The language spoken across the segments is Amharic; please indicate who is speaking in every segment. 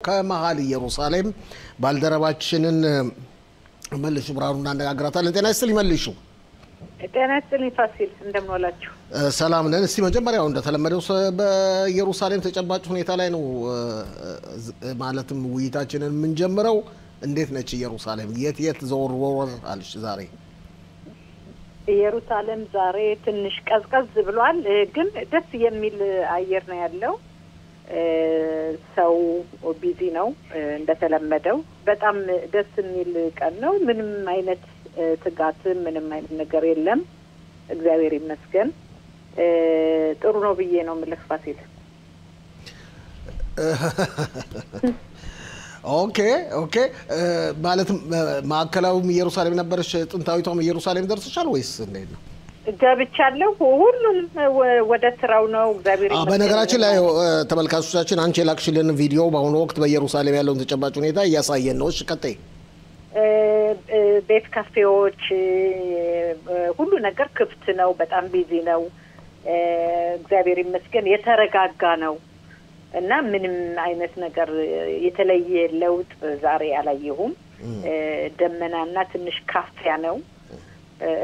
Speaker 1: ከመሃል ኢየሩሳሌም ባልደረባችንን መልሹ ብራሩና አነጋግራታለን። ጤና ይስጥልኝ መልሹ።
Speaker 2: ጤና ይስጥልኝ ፋሲል፣ እንደምን ዋላችሁ?
Speaker 1: ሰላም ነን። እስቲ መጀመሪያው እንደተለመደው በኢየሩሳሌም ተጨባጭ ሁኔታ ላይ ነው ማለትም ውይይታችንን የምንጀምረው። እንዴት ነች ኢየሩሳሌም? የት ዘወር አልሽ ዛሬ?
Speaker 2: ኢየሩሳሌም ዛሬ ትንሽ ቀዝቀዝ ብሏል፣ ግን ደስ የሚል አየር ነው ያለው። ሰው ቢዚ ነው እንደተለመደው። በጣም ደስ የሚል ቀን ነው። ምንም አይነት ትጋት ምንም አይነት ነገር የለም። እግዚአብሔር ይመስገን። ጥሩ ነው ብዬ ነው የምልህ ፋሲል።
Speaker 1: ኦኬ ማለት ማዕከላዊም ኢየሩሳሌም ነበርሽ፣ ጥንታዊቷም ኢየሩሳሌም ደርሰሻል ወይስ እንዴት ነው?
Speaker 2: ገብቻለሁ። ሁሉም ወደ ስራው ነው። እግዚአብሔር ይመስገን።
Speaker 1: በነገራችን ላይ ተመልካቾቻችን አንቺ ላክሽልን ቪዲዮ በአሁኑ ወቅት በኢየሩሳሌም ያለውን ተጨባጭ ሁኔታ እያሳየን ነው። እሺ ቀጥይ።
Speaker 2: ቤት ካፌዎች፣ ሁሉ ነገር ክፍት ነው። በጣም ቢዚ ነው። እግዚአብሔር ይመስገን የተረጋጋ ነው እና ምንም አይነት ነገር የተለየ ለውጥ ዛሬ አላየሁም። ደመናና ትንሽ ካፊያ ነው።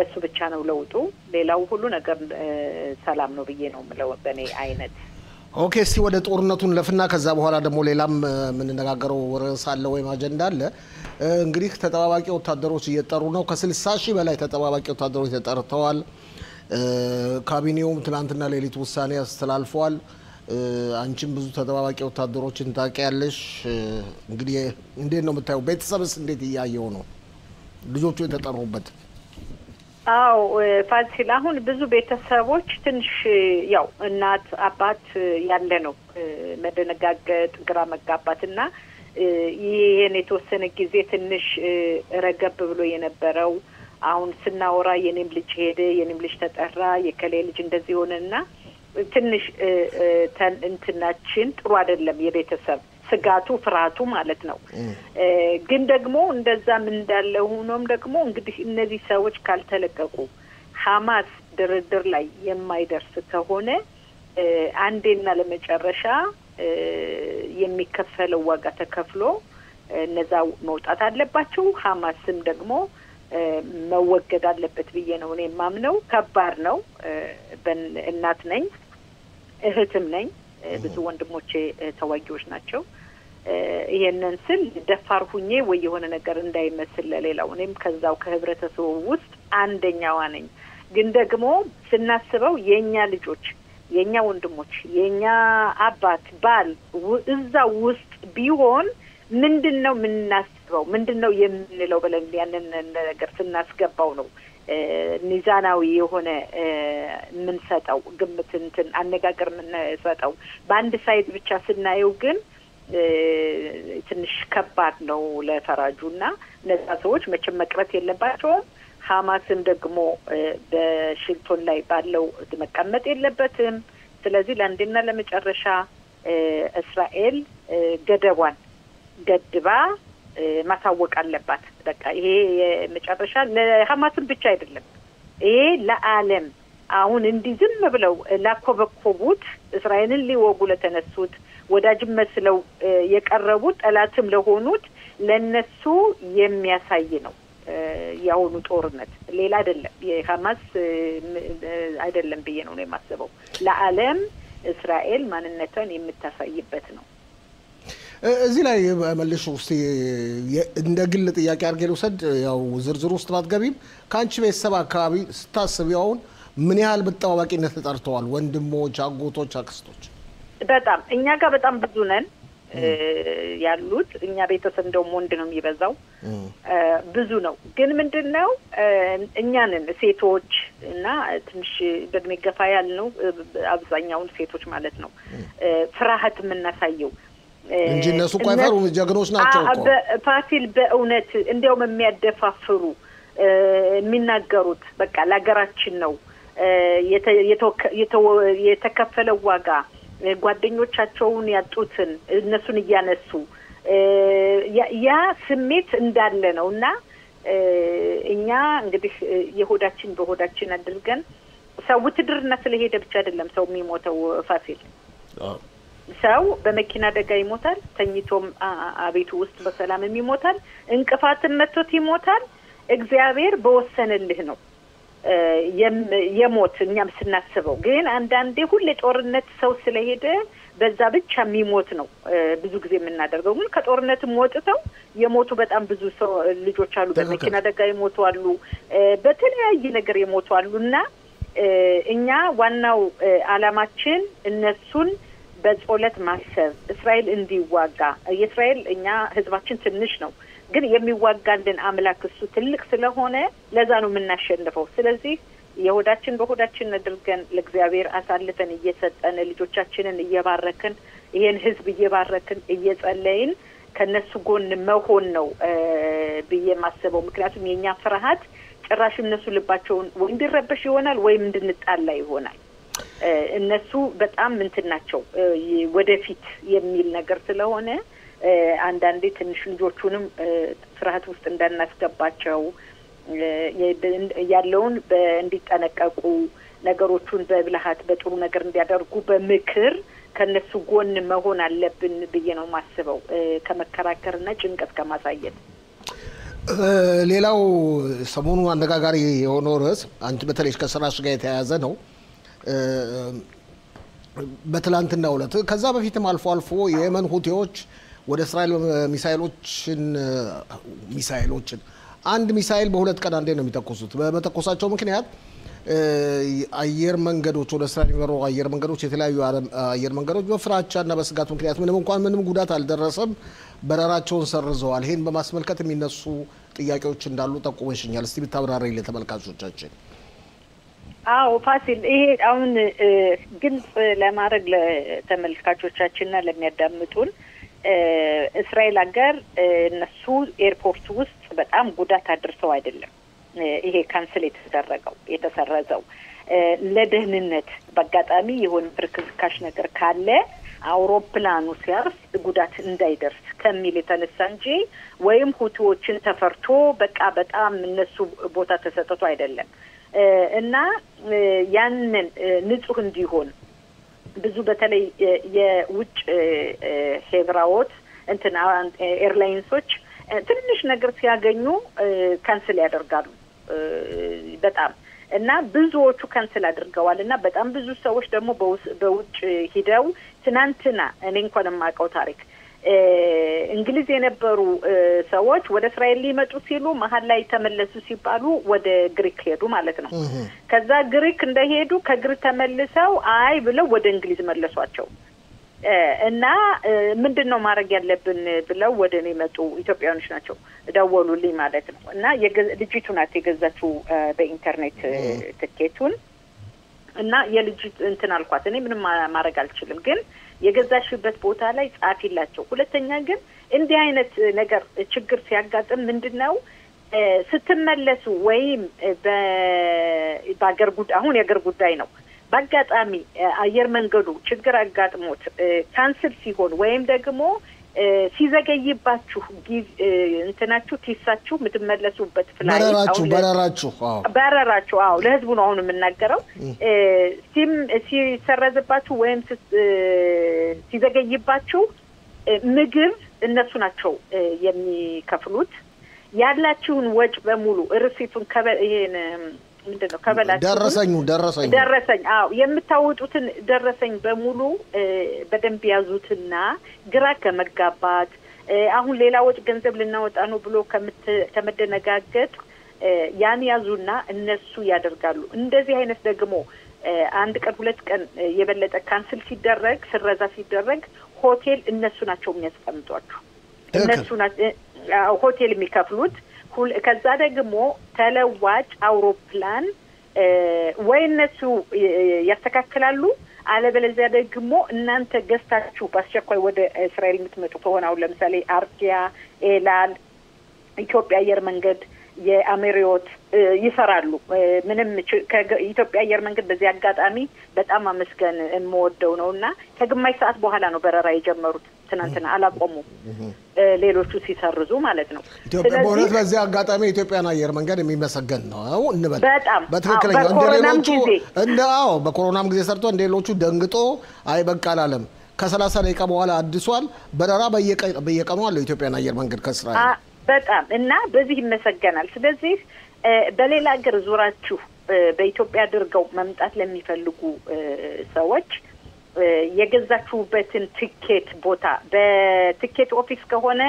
Speaker 2: እሱ ብቻ ነው ለውጡ። ሌላው ሁሉ ነገር ሰላም ነው ብዬ ነው የምለው በኔ አይነት።
Speaker 1: ኦኬ፣ እስቲ ወደ ጦርነቱን ለፍና ከዛ በኋላ ደግሞ ሌላም የምንነጋገረው ርዕስ አለ ወይም አጀንዳ አለ። እንግዲህ ተጠባባቂ ወታደሮች እየጠሩ ነው። ከ60 ሺህ በላይ ተጠባባቂ ወታደሮች ተጠርተዋል። ካቢኔውም ትናንትና ሌሊት ውሳኔ አስተላልፈዋል። አንቺም ብዙ ተጠባባቂ ወታደሮችን ታውቂያለሽ። እንግዲህ እንዴት ነው የምታየው? ቤተሰብስ እንዴት እያየው ነው ልጆቹ የተጠሩበት?
Speaker 2: አው ፋሲል፣ አሁን ብዙ ቤተሰቦች ትንሽ ያው እናት አባት ያለ ነው መደነጋገጥ፣ ግራ መጋባትና ይሄን የተወሰነ ጊዜ ትንሽ ረገብ ብሎ የነበረው አሁን ስናወራ የኔም ልጅ ሄደ፣ የኔም ልጅ ተጠራ፣ የከሌ ልጅ እንደዚህ ሆነና ትንሽ እንትናችን ጥሩ አይደለም። የቤተሰብ ስጋቱ ፍርሃቱ ማለት ነው። ግን ደግሞ እንደዛም እንዳለ ሆኖም ደግሞ እንግዲህ እነዚህ ሰዎች ካልተለቀቁ ሐማስ ድርድር ላይ የማይደርስ ከሆነ አንዴና ለመጨረሻ የሚከፈለው ዋጋ ተከፍሎ እነዛ መውጣት አለባቸው። ሐማስም ደግሞ መወገድ አለበት ብዬ ነው እኔ የማምነው። ከባድ ነው። እናት ነኝ፣ እህትም ነኝ። ብዙ ወንድሞቼ ተዋጊዎች ናቸው። ይሄንን ስል ደፋር ሁኜ ወይ የሆነ ነገር እንዳይመስል ለሌላው፣ እኔም ከዛው ከህብረተሰቡ ውስጥ አንደኛዋ ነኝ። ግን ደግሞ ስናስበው የኛ ልጆች፣ የኛ ወንድሞች፣ የኛ አባት ባል እዛው ውስጥ ቢሆን ምንድነው የምናስበው? ምንድነው የምንለው ብለን ያንን ነገር ስናስገባው ነው ሚዛናዊ የሆነ የምንሰጠው ግምት እንትን አነጋገር የምንሰጠው። በአንድ ሳይድ ብቻ ስናየው ግን ትንሽ ከባድ ነው ለፈራጁና እነዛ ሰዎች መቼም መቅረት የለባቸውም። ሐማስም ደግሞ በሽልቶን ላይ ባለው መቀመጥ የለበትም። ስለዚህ ለአንዴና ለመጨረሻ እስራኤል ገደቧን ገድባ ማሳወቅ አለባት። በቃ ይሄ የመጨረሻ ለሐማስም ብቻ አይደለም፣ ይሄ ለዓለም አሁን እንዲህ ዝም ብለው ላኮበኮቡት እስራኤልን ሊወጉ ለተነሱት ወዳጅም መስለው የቀረቡት ጠላትም ለሆኑት ለነሱ የሚያሳይ ነው ያሁኑ ጦርነት። ሌላ አይደለም፣ የሐማስ አይደለም ብዬ ነው የማስበው። ለዓለም እስራኤል ማንነቷን የምታሳይበት ነው።
Speaker 1: እዚህ ላይ መልሹ እስቲ እንደ ግል ጥያቄ አድርጌ ልውሰድ። ያው ዝርዝር ውስጥ ባትገቢም ከአንቺ ቤተሰብ አካባቢ ስታስቢው አሁን ምን ያህል በተጠባባቂነት ተጠርተዋል? ወንድሞች፣ አጎቶች፣ አክስቶች?
Speaker 2: በጣም እኛ ጋር በጣም ብዙ ነን ያሉት። እኛ ቤተሰብ እንደውም ወንድ ነው የሚበዛው። ብዙ ነው። ግን ምንድነው እኛንን ሴቶች እና ትንሽ በእድሜ ገፋ ያልነው አብዛኛውን ሴቶች ማለት ነው ፍርሃት የምናሳየው
Speaker 1: እንጂ እነሱ እኮ አይፈሩም፣ ጀግኖች ናቸው እኮ
Speaker 2: ፋሲል። በእውነት እንዲያውም የሚያደፋፍሩ የሚናገሩት በቃ ለሀገራችን ነው የተከፈለው ዋጋ፣ ጓደኞቻቸውን ያጡትን እነሱን እያነሱ ያ ስሜት እንዳለ ነው። እና እኛ እንግዲህ የሆዳችን በሆዳችን አድርገን ሰው ውትድርና ስለሄደ ብቻ አይደለም ሰው የሚሞተው ፋሲል። ሰው በመኪና አደጋ ይሞታል፣ ተኝቶም አቤቱ ውስጥ በሰላም ይሞታል፣ እንቅፋትን መጥቶት ይሞታል። እግዚአብሔር በወሰነልህ ነው የሞት እኛም ስናስበው። ግን አንዳንዴ ሁሌ ጦርነት ሰው ስለሄደ በዛ ብቻ የሚሞት ነው ብዙ ጊዜ የምናደርገው። ግን ከጦርነትም ወጥተው የሞቱ በጣም ብዙ ሰው ልጆች አሉ፣ በመኪና አደጋ ይሞቱ አሉ፣ በተለያየ ነገር ይሞቱ አሉና እኛ ዋናው አላማችን እነሱን በጸሎት ማሰብ፣ እስራኤል እንዲዋጋ። የእስራኤል እኛ ህዝባችን ትንሽ ነው፣ ግን የሚዋጋልን አምላክ እሱ ትልቅ ስለሆነ ለዛ ነው የምናሸንፈው። ስለዚህ የሆዳችን በሆዳችን አድርገን ለእግዚአብሔር አሳልፈን እየሰጠን ልጆቻችንን እየባረክን ይሄን ህዝብ እየባረክን እየጸለይን ከነሱ ጎን መሆን ነው ብዬ ማስበው። ምክንያቱም የኛ ፍርሃት ጭራሽ እነሱ ልባቸውን ወይ እንዲረበሽ ይሆናል ወይም እንድንጣላ ይሆናል። እነሱ በጣም እንትናቸው ወደፊት የሚል ነገር ስለሆነ አንዳንዴ ትንሽ ልጆቹንም ፍርሃት ውስጥ እንዳናስገባቸው ያለውን እንዲጠነቀቁ ነገሮቹን በብልሃት በጥሩ ነገር እንዲያደርጉ በምክር ከነሱ ጎን መሆን አለብን ብዬ ነው ማስበው፣ ከመከራከርና ጭንቀት ከማሳየት።
Speaker 1: ሌላው ሰሞኑ አነጋጋሪ የሆነው ርዕስ አንቺ በተለይ ከስራሽ ጋር የተያያዘ ነው። በትላንትናው ዕለት ከዛ በፊትም አልፎ አልፎ የየመን ሁቲዎች ወደ እስራኤል ሚሳኤሎችን አንድ ሚሳኤል በሁለት ቀን አንዴ ነው የሚተኩሱት። በመተኮሳቸው ምክንያት አየር መንገዶች ወደ እስራኤል የሚበሩ አየር መንገዶች የተለያዩ አየር መንገዶች በፍራቻና በስጋት ምክንያት ምንም ጉዳት አልደረሰም በረራቸውን ሰርዘዋል። ይሄን በማስመልከት የሚነሱ ጥያቄዎች እንዳሉ ጠቁመሽኛል። እስቲ ብታብራሪ ለተመልካቾቻችን።
Speaker 2: አዎ ፋሲል፣ ይሄ አሁን ግልጽ ለማድረግ ለተመልካቾቻችንና ለሚያዳምጡን እስራኤል ሀገር እነሱ ኤርፖርት ውስጥ በጣም ጉዳት አድርሰው አይደለም ይሄ ካንስል የተሰረዘው ለደህንነት በአጋጣሚ የሆነ ፍርክስካሽ ነገር ካለ አውሮፕላኑ ሲያርፍ ጉዳት እንዳይደርስ ከሚል የተነሳ እንጂ ወይም ሁቲዎችን ተፈርቶ በቃ በጣም እነሱ ቦታ ተሰጥቶ አይደለም። እና ያንን ንጹህ እንዲሆን ብዙ በተለይ የውጭ ሄብራዎት እንትና ኤርላይንሶች ትንሽ ነገር ሲያገኙ ካንስል ያደርጋሉ በጣም እና ብዙዎቹ ካንስል አድርገዋል። እና በጣም ብዙ ሰዎች ደግሞ በውጭ ሂደው ትናንትና እኔ እንኳን የማውቀው ታሪክ እንግሊዝ የነበሩ ሰዎች ወደ እስራኤል ሊመጡ ሲሉ መሀል ላይ ተመለሱ ሲባሉ ወደ ግሪክ ሄዱ ማለት ነው። ከዛ ግሪክ እንደሄዱ ከግሪክ ተመልሰው አይ ብለው ወደ እንግሊዝ መለሷቸው። እና ምንድነው ማድረግ ያለብን ብለው ወደ እኔ መጡ። ኢትዮጵያውያኖች ናቸው ደወሉልኝ ማለት ነው። እና ልጅቱ ናት የገዛችው በኢንተርኔት ትኬቱን። እና የልጅት እንትን አልኳት እኔ ምንም ማድረግ አልችልም፣ ግን የገዛሽበት ቦታ ላይ ጻፊላቸው። ሁለተኛ ግን እንዲህ አይነት ነገር ችግር ሲያጋጥም ምንድነው ስትመለሱ ወይም በአገር ጉዳይ አሁን የአገር ጉዳይ ነው በአጋጣሚ አየር መንገዱ ችግር አጋጥሞት ካንስል ሲሆን ወይም ደግሞ ሲዘገይባችሁ እንትናችሁ ቲሳችሁ ምትመለሱበት ፍላይት በረራችሁ አዎ ለህዝቡ ነው አሁን የምናገረው ሲሰረዝባችሁ ወይም ሲዘገይባችሁ ምግብ እነሱ ናቸው የሚከፍሉት። ያላችሁን ወጭ በሙሉ ርሲቱን ይሄን ምንድነው ከበላችሁ ደረሰኝ አዎ የምታወጡትን ደረሰኝ በሙሉ በደንብ ያዙትና ግራ ከመጋባት አሁን ሌላ ወጭ ገንዘብ ልናወጣ ነው ብሎ ከመደነጋገጥ ያን ያዙና እነሱ ያደርጋሉ። እንደዚህ አይነት ደግሞ አንድ ቀን ሁለት ቀን የበለጠ ካንስል ሲደረግ ስረዛ ሲደረግ ሆቴል እነሱ ናቸው የሚያስቀምጧችሁ። እነሱ ናቸው ሆቴል የሚከፍሉት። ከዛ ደግሞ ተለዋጭ አውሮፕላን ወይ እነሱ ያስተካክላሉ አለበለዚያ ደግሞ እናንተ ገዝታችሁ በአስቸኳይ ወደ እስራኤል የምትመጡ ከሆነ አሁን ለምሳሌ አርኪያ፣ ኤላል፣ ኢትዮጵያ አየር መንገድ፣ የአሜሪዮት ይሰራሉ። ምንም ኢትዮጵያ አየር መንገድ በዚህ አጋጣሚ በጣም አመስገን የምወደው ነውና ከግማሽ ሰዓት በኋላ ነው በረራ የጀመሩት። ትናንትና አላቆሙ ሌሎቹ ሲሰርዙ ማለት ነው።
Speaker 1: ኢትዮጵያ በእውነት በዚህ አጋጣሚ ኢትዮጵያን አየር መንገድ የሚመሰገን ነው እንበል።
Speaker 2: በጣም
Speaker 1: በትክክለኛ እንደሌሎቹ በኮሮናም ጊዜ ሰርቶ እንደሌሎቹ ደንግጦ አይ በቃ አላለም። ከ30 ደቂቃ በኋላ አድሷል። በረራ በየቀኑ አለ ኢትዮጵያን አየር መንገድ ከእስራኤል
Speaker 2: በጣም እና በዚህ ይመሰገናል። ስለዚህ በሌላ ሀገር ዙራችሁ በኢትዮጵያ አድርገው መምጣት ለሚፈልጉ ሰዎች የገዛችሁበትን ቲኬት ቦታ በቲኬት ኦፊስ ከሆነ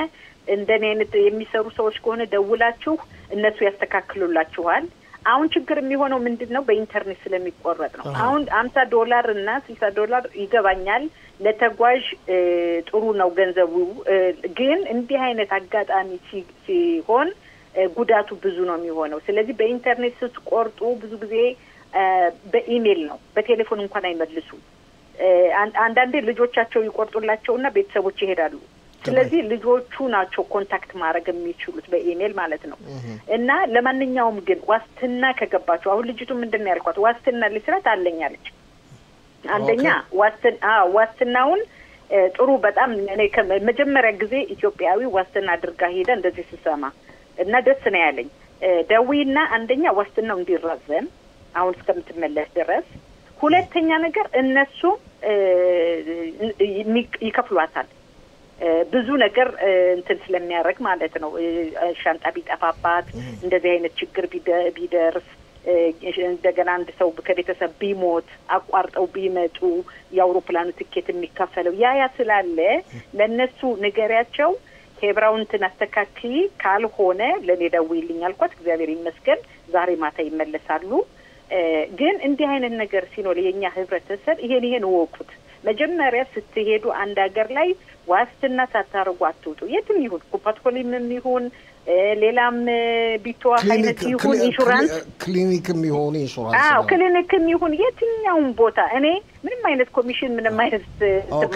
Speaker 2: እንደኔ አይነት የሚሰሩ ሰዎች ከሆነ ደውላችሁ እነሱ ያስተካክሉላችኋል። አሁን ችግር የሚሆነው ምንድነው በኢንተርኔት ስለሚቆረጥ ነው። አሁን $50 እና $60 ይገባኛል ለተጓዥ ጥሩ ነው ገንዘቡ። ግን እንዲህ አይነት አጋጣሚ ሲሆን ጉዳቱ ብዙ ነው የሚሆነው። ስለዚህ በኢንተርኔት ስትቆርጡ ብዙ ጊዜ በኢሜል ነው፣ በቴሌፎን እንኳን አይመልሱ። አንዳንዴ ልጆቻቸው ይቆርጡላቸውና ቤተሰቦች ይሄዳሉ። ስለዚህ ልጆቹ ናቸው ኮንታክት ማድረግ የሚችሉት በኢሜል ማለት ነው። እና ለማንኛውም ግን ዋስትና ከገባችሁ አሁን ልጅቱ ምንድነው ያልኳት ዋስትና ልስራት አለኛለች። አንደኛ ዋስትናውን ጥሩ በጣም እኔ ከመጀመሪያ ጊዜ ኢትዮጵያዊ ዋስትና አድርጋ ሄዳ እንደዚህ ሲሰማ እና ደስ ነው ያለኝ። ደዊና አንደኛ ዋስትናው እንዲራዘም አሁን እስከምትመለስ ድረስ፣ ሁለተኛ ነገር እነሱ ይከፍሏታል ብዙ ነገር እንትን ስለሚያደርግ ማለት ነው። ሻንጣ ቢጠፋባት እንደዚህ አይነት ችግር ቢደርስ እንደገና አንድ ሰው ከቤተሰብ ቢሞት አቋርጠው ቢመጡ የአውሮፕላኑ ትኬት የሚከፈለው ያ ስላለ ለነሱ ንገሪያቸው ሄብራውንትን አስተካክሊ ካልሆነ ለኔ ደውይልኝ አልኳት። እግዚአብሔር ይመስገን ዛሬ ማታ ይመለሳሉ። ግን እንዲህ አይነት ነገር ሲኖር የኛ ህብረተሰብ ይሄን ወቁት። መጀመሪያ ስትሄዱ አንድ ሀገር ላይ ዋስትና ሳታረጉ አትውጡ። የትም ይሁን ኩፓትኮሊምም ይሁን ሌላም ቢቶ አይነት ይሁን ኢንሹራንስ
Speaker 1: ክሊኒክም ይሁን ኢንሹራንስ
Speaker 2: ክሊኒክም ይሁን የትኛውም ቦታ እኔ ምንም አይነት ኮሚሽን ምንም አይነት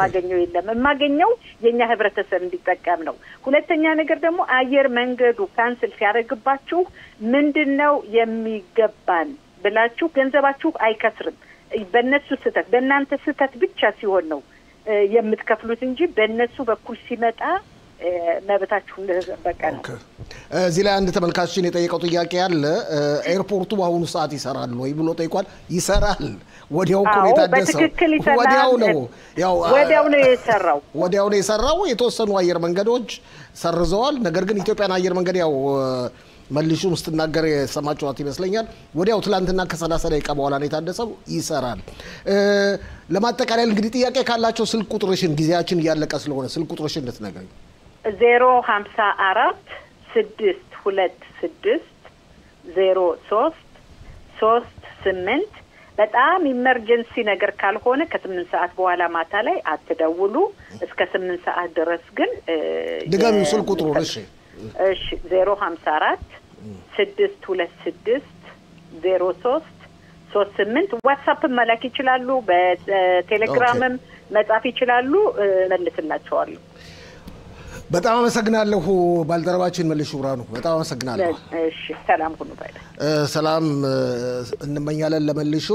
Speaker 2: ማገኘው የለም። የማገኘው የኛ ህብረተሰብ እንዲጠቀም ነው። ሁለተኛ ነገር ደግሞ አየር መንገዱ ካንስል ሲያደርግባችሁ ምንድነው የሚገባን ብላችሁ ገንዘባችሁ አይከስርም። በእነሱ ስህተት በእናንተ ስህተት ብቻ ሲሆን ነው የምትከፍሉት እንጂ በእነሱ በኩል ሲመጣ መብታችሁን በቃ ነው።
Speaker 1: እዚህ ላይ አንድ ተመልካችን የጠየቀው ጥያቄ አለ። ኤርፖርቱ በአሁኑ ሰዓት ይሰራል ወይ ብሎ ጠይቋል። ይሰራል። ወዲያው እኮ ነው የታደሰው።
Speaker 2: ወዲያው ነው
Speaker 1: የሰራው። የተወሰኑ አየር መንገዶች ሰርዘዋል። ነገር ግን ኢትዮጵያን አየር መንገድ ያው መልሹም ስትናገር የሰማችኋት ይመስለኛል። ወዲያው ትላንትና ከ30 ደቂቃ በኋላ ነው የታደሰው። ይሰራል። ለማጠቃለል እንግዲህ ጥያቄ ካላቸው ስልክ ቁጥርሽን ጊዜያችን እያለቀ ስለሆነ ስልክ ቁጥርሽን ልትነግሪኝ።
Speaker 2: 054 626 0338 በጣም ኢመርጀንሲ ነገር ካልሆነ ከ8 ሰዓት በኋላ ማታ ላይ አትደውሉ። እስከ 8 ሰዓት ድረስ ግን
Speaker 1: ድጋሚው ስልክ ቁጥሩ
Speaker 2: እሺ 054 626 0338 ዋትስአፕ መላክ ይችላሉ። በቴሌግራምም መጻፍ ይችላሉ። መልስላቸዋለሁ።
Speaker 1: በጣም አመሰግናለሁ ባልደረባችን መልሹ ብርሃኑ። በጣም አመሰግናለሁ።
Speaker 2: እሺ ሰላም ሁኑ። ባይ ሰላም
Speaker 1: እንመኛለን ለመልሹ።